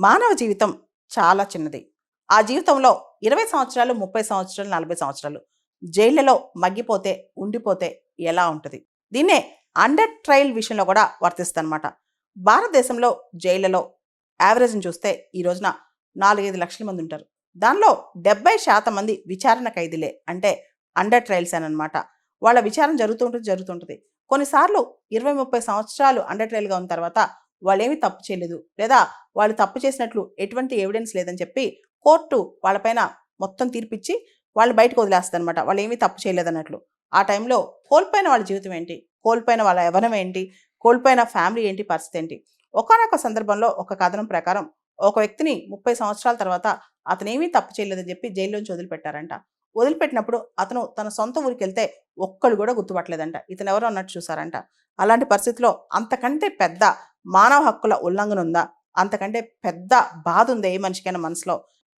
మానవ జీవితం చాలా చిన్నది. ఆ జీవితంలో 20 సంవత్సరాలు, 30 సంవత్సరాలు, 40 సంవత్సరాలు జైళ్ళలో మగ్గిపోతే, ఉండిపోతే ఎలా ఉంటది? దీన్నే అండర్ ట్రయల్ విషయంలో కూడా వర్తిస్తదనమాట. భారతదేశంలో జైళ్ళలో యావరేజ్‌ని చూస్తే ఈ రోజున 4, 5 లక్షల మంది ఉంటారు. దానిలో 70% మంది విచారణ ఖైదీలే. అంటే అండర్ ట్రయల్సేననమాట. వాళ్ళ విచారణ జరుగుతుంటది. కొన్నిసార్లు 20, 30 సంవత్సరాలు అండర్ ట్రయల్‌గా ఉన్న తర్వాత వాళ్ళేమి తప్పు చేయలేదు. లేదా వాళ్ళు తప్పు చేసినట్లు ఎటువంటి ఎవిడెన్స్ లేదని చెప్పి కోర్టు వాళ్ళపైన మొత్తం తీర్పిచ్చి వాళ్ళు బయటకు వదిలేస్తదనమాట. వాళ్ళేమీ తప్పు చేయలేదన్నట్లు. ఆ టైంలో కోల్పోయిన వాళ్ళ జీవితం ఏంటి? కోల్పోయిన వాళ్ళ యవ్వనం ఏంటి? కోల్పోయిన ఫ్యామిలీ ఏంటి? పరిస్థితి ఏంటి? ఒకానొక సందర్భంలో ఒక కథనం ప్రకారం ఒక వ్యక్తిని 30 సంవత్సరాల తర్వాత అతనేమీ తప్పు చేయలేదని చెప్పి జైల్లోంచి వదిలిపెట్టారంట. వదిలిపెట్టినప్పుడు అతను తన సొంత ఊరికెళ్తే ఒక్కళ్ళు కూడా గుర్తుపట్టలేదంట. ఇతనెవరో అన్నట్టు చూసారంట. అలాంటి పరిస్థితిలో అంతకంటే పెద్ద మానవ హక్కుల ఉల్లంఘన ఉందా? అంతకంటే పెద్ద బాధ ఉందా ఏ మనిషికైనా మనసులో?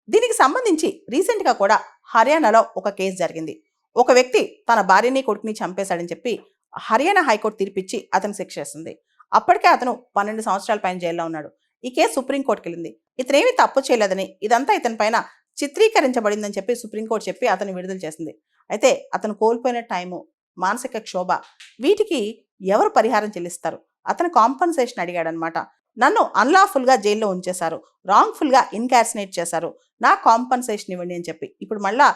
దీనికి సంబంధించి రీసెంట్‌గా కూడా హర్యానాలో ఒక కేసు జరిగింది. ఒక వ్యక్తి తన భార్యని, కొడుకుని చంపేశాడని చెప్పి హర్యానా హైకోర్టు తీర్పిచ్చి అతనికి శిక్ష వేసింది. అప్పటికే అతను 12 సంవత్సరాల పైన జైల్లో ఉన్నాడు. ఈ కేసు సుప్రీం కోర్టుకెళ్ళింది. ఇతనేమి తప్పు చేయలేదని, ఇదంతా ఇతని పైన చిత్రీకరించబడిందని చెప్పి సుప్రీంకోర్టు చెప్పి అతన్ని విడుదల చేసింది. అయితే అతను కోల్పోయిన టైము, మానసిక క్షోభ వీటికి ఎవరు పరిహారం చెల్లిస్తారు? అతను కాంపెన్సేషన్ అడిగాడనమాట. నన్ను అన్‌లాఫుల్‌గా జైల్లో ఉంచేశారు. రాంగ్‌ఫుల్‌గా ఇన్కార్సినేట్ చేశారు. నాకు కాంపెన్సేషన్ ఇవ్వండి అని చెప్పి. ఇప్పుడు మళ్ళా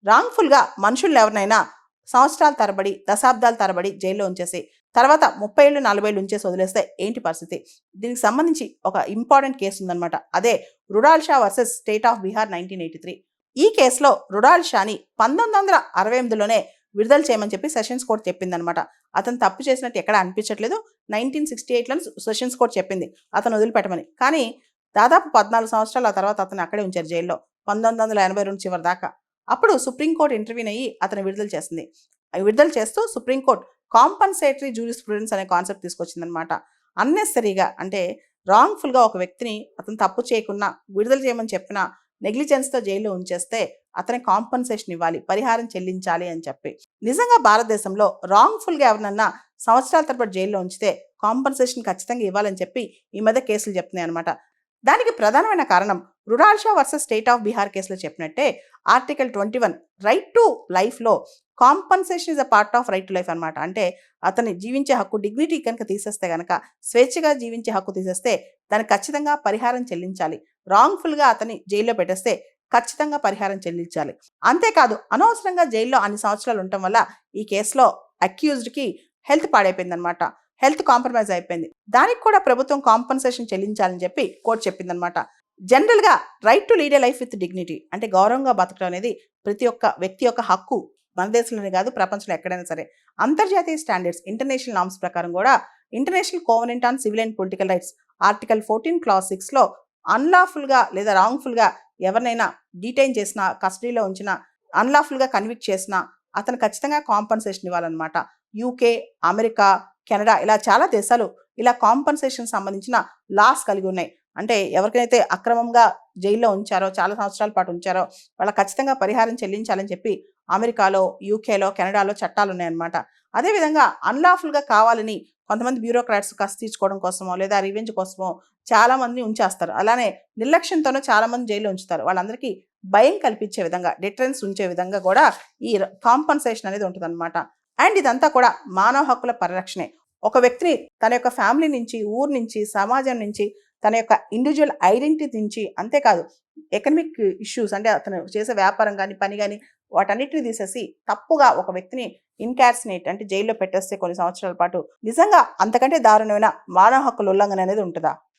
రాంగ్‌ఫుల్‌గా మనుషుల్నెవరినైనా సంవత్సరాల తరబడి, దశాబ్దాల తరబడి జైల్లో ఉంచేసి, తర్వాత 30 ఏళ్ళు, 40 ఏళ్ళు ఉంచేసి వదిలేస్తే ఏంటి పరిస్థితి? దీనికి సంబంధించి ఒక ఇంపార్టెంట్ కేసు ఉందనమాట. అదే Rudul Sah versus state of Bihar 1983. ఈ కేసులో రుడాల్ షాని 1968లోనే విడుదల చేయమని చెప్పి సెషన్స్ కోర్ట్ చెప్పిందనమాట. అతను తప్పు చేసినట్టు ఎక్కడ అనిపించట్లేదు. 1968లో సెషన్స్ కోర్ట్ చెప్పింది అతను వదిలిపెట్టమని. కానీ దాదాపు 14 సంవత్సరాలు ఆ తర్వాత అతన్ని అక్కడే ఉంచారు జైల్లో. 1982 చివరి దాకా. అప్పుడు సుప్రీంకోర్టు ఇంటర్వ్యూన్ అయ్యి అతను విడుదల చేసింది. విడుదల చేస్తూ సుప్రీంకోర్టు కాంపన్సేటరీ జ్యూరిస్ప్రుడెన్స్ అనే కాన్సెప్ట్ తీసుకొచ్చిందనమాట. అన్నెసెసరీగా అంటే రాంగ్‌ఫుల్‌గా ఒక వ్యక్తిని అతను తప్పు చేయకున్నా విడుదల చేయమని చెప్పినా నెగ్లిజెన్స్‌తో జైల్లో ఉంచేస్తే అతనికి కాంపన్సేషన్ ఇవ్వాలి, పరిహారం చెల్లించాలి అని చెప్పి. నిజంగా భారతదేశంలో రాంగ్‌ఫుల్‌గా ఎవరినన్నా సంవత్సరాల తరబడి జైల్లో ఉంచితే కాంపన్సేషన్ ఖచ్చితంగా ఇవ్వాలని చెప్పి ఈ మధ్య కేసులు చెప్తున్నాయన్నమాట. దానికి ప్రధానమైన కారణం Rudul Sah versus state of Bihar కేసులో చెప్పినట్టే ఆర్టికల్ 21 రైట్ టు లైఫ్‌లో compensation is a part of right to life అనమాట. అంటే అతని జీవించే హక్కు, డిగ్నిటీ కనుక తీసేస్తే గనక, స్వేచ్ఛగా జీవించే హక్కు తీసేస్తే దానికి ఖచ్చితంగా పరిహారం చెల్లించాలి. రాంగ్‌ఫుల్‌గా అతన్ని జైల్లో పెట్టేస్తే ఖచ్చితంగా పరిహారం చెల్లించాలి. అంతేకాదు అనవసరంగా జైల్లో అన్ని సంవత్సరాలు ఉండటం వల్ల ఈ కేసులో అక్యూజ్డ్‌కి హెల్త్ పాడైపోయిందనమాట. హెల్త్ కాంప్రమైజ్ అయిపోయింది. దానికి కూడా ప్రభుత్వం కాంపన్సేషన్ చెల్లించాలని చెప్పి కోర్టు చెప్పిందనమాట. జనరల్‌గా right to lead a life with dignity అంటే గౌరవంగా బతకడం అనేది ప్రతి ఒక్క వ్యక్తి యొక్క హక్కు. మన దేశంలోనే కాదు, ప్రపంచంలో ఎక్కడైనా సరే. అంతర్జాతీయ స్టాండర్డ్స్, ఇంటర్నేషనల్ నార్మ్స్ ప్రకారం కూడా international covenant on civil and political rights article 14 clause 6లో అన్‌లాఫుల్‌గా లేదా రాంగ్‌ఫుల్‌గా ఎవరినైనా డీటైన్ చేసినా, కస్టడీలో ఉంచినా, అన్‌లాఫుల్‌గా కన్విక్ట్ చేసినా అతను ఖచ్చితంగా కాంపన్సేషన్ ఇవ్వాలన్నమాట. యూకే, అమెరికా, కెనడా ఇలా చాలా దేశాలు ఇలా కాంపన్సేషన్ సంబంధించిన లాస్ కలిగి ఉన్నాయి. అంటే ఎవరికైతే అక్రమంగా జైల్లో ఉంచారో, చాలా సంవత్సరాల పాటు ఉంచారో వాళ్ళకి ఖచ్చితంగా పరిహారం చెల్లించాలని చెప్పి అమెరికాలో, యూకేలో, కెనడాలో చట్టాలున్నాయన్నమాట. అదేవిధంగా అన్‌లాఫుల్‌గా కావాలని కొంతమంది బ్యూరోక్రాట్స్ కసి తీర్చుకోవడం కోసమో, లేదా రివెంజ్ కోసమో చాలా మందిని ఉంచేస్తారు. అలానే నిర్లక్ష్యంతోనే చాలా మంది జైల్లో ఉంచుతారు. వాళ్ళందరికీ భయం కల్పించే విధంగా, డిటరెన్స్ ఉంచే విధంగా కూడా ఈ కాంపన్సేషన్ అనేది ఉంటదన్నమాట. అండ్ ఇదంతా కూడా మానవ హక్కుల పరిరక్షణే. ఒక వ్యక్తిని తన యొక్క ఫ్యామిలీ నుంచి, ఊరు నుంచి, సమాజం నుంచి, తన యొక్క ఇండివిడ్యువల్ ఐడెంటిటీ నుంచి, అంతేకాదు ఎకనామిక్ ఇష్యూస్ అంటే అతను చేసే వ్యాపారం గాని, పని గాని వాటన్నిటిని తీసేసి తప్పుగా ఒక వ్యక్తిని ఇన్కార్సినేట్ అంటే జైల్లో పెట్టేస్తే కొన్ని సంవత్సరాల పాటు నిజంగా అంతకంటే దారుణమైన మానవ హక్కుల ఉల్లంఘన అనేది ఉంటదా?